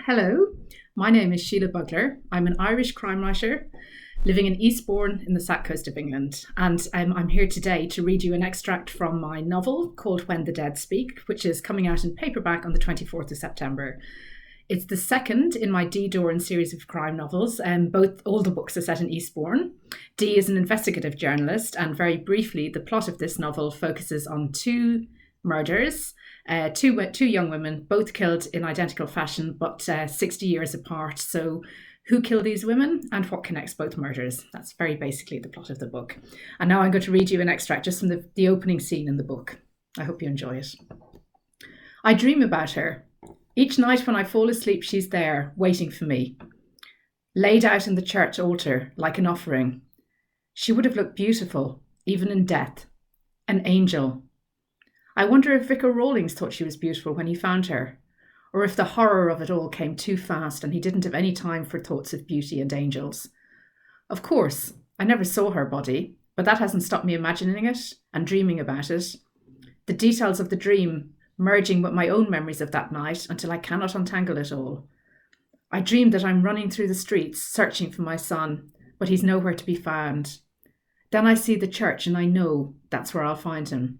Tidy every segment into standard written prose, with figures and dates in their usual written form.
Hello, my name is Sheila Bugler. I'm an Irish crime writer living in Eastbourne in the South Coast of England. And I'm here today to read you an extract from my novel called When the Dead Speak, which is coming out in paperback on the 24th of September. It's the second in my Dee Doran series of crime novels, and all the books are set in Eastbourne. Dee is an investigative journalist, and very briefly, the plot of this novel focuses on two murders, two young women, both killed in identical fashion, but 60 years apart. So who killed these women and what connects both murders? That's very basically the plot of the book. And now I'm going to read you an extract just from the opening scene in the book. I hope you enjoy it. I dream about her. Each night when I fall asleep, she's there, waiting for me. Laid out in the church altar, like an offering. She would have looked beautiful, even in death. An angel. I wonder if Vicar Rawlings thought she was beautiful when he found her, or if the horror of it all came too fast and he didn't have any time for thoughts of beauty and angels. Of course, I never saw her body, but that hasn't stopped me imagining it and dreaming about it. The details of the dream merging with my own memories of that night until I cannot untangle it all. I dream that I'm running through the streets searching for my son, but he's nowhere to be found. Then I see the church and I know that's where I'll find him.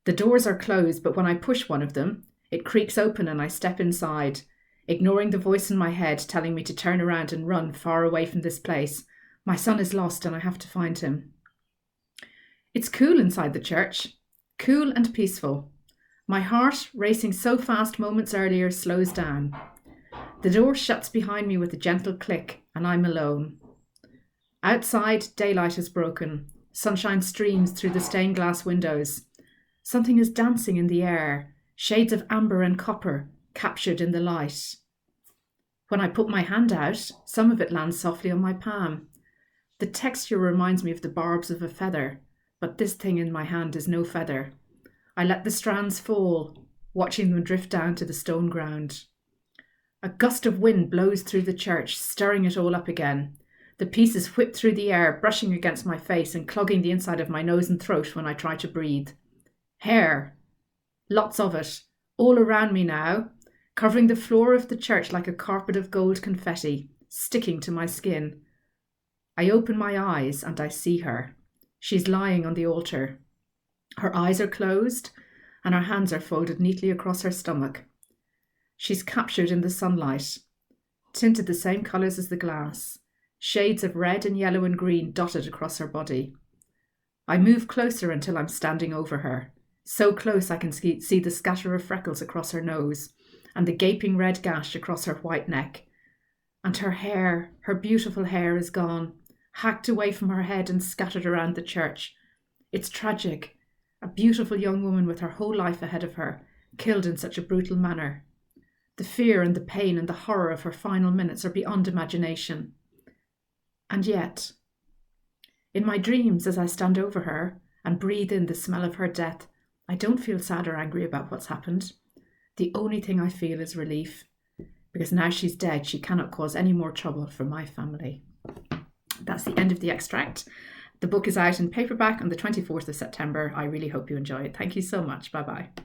The doors are closed, but when I push one of them, it creaks open and I step inside, ignoring the voice in my head telling me to turn around and run far away from this place. My son is lost and I have to find him. It's cool inside the church, cool and peaceful. My heart, racing so fast moments earlier, slows down. The door shuts behind me with a gentle click and I'm alone. Outside, daylight has broken. Sunshine streams through the stained glass windows. Something is dancing in the air, shades of amber and copper captured in the light. When I put my hand out, some of it lands softly on my palm. The texture reminds me of the barbs of a feather, but this thing in my hand is no feather. I let the strands fall, watching them drift down to the stone ground. A gust of wind blows through the church, stirring it all up again. The pieces whip through the air, brushing against my face and clogging the inside of my nose and throat when I try to breathe. Hair. Lots of it, all around me now, covering the floor of the church like a carpet of gold confetti, sticking to my skin. I open my eyes and I see her. She's lying on the altar. Her eyes are closed and her hands are folded neatly across her stomach. She's captured in the sunlight, tinted the same colours as the glass, shades of red and yellow and green dotted across her body. I move closer until I'm standing over her. So close I can see the scatter of freckles across her nose and the gaping red gash across her white neck. And her hair, her beautiful hair, is gone, hacked away from her head and scattered around the church. It's tragic. A beautiful young woman with her whole life ahead of her, killed in such a brutal manner. The fear and the pain and the horror of her final minutes are beyond imagination. And yet, in my dreams as I stand over her and breathe in the smell of her death, I don't feel sad or angry about what's happened. The only thing I feel is relief, because now she's dead, she cannot cause any more trouble for my family. That's the end of the extract. The book is out in paperback on the 24th of September. I really hope you enjoy it. Thank you so much. Bye-bye.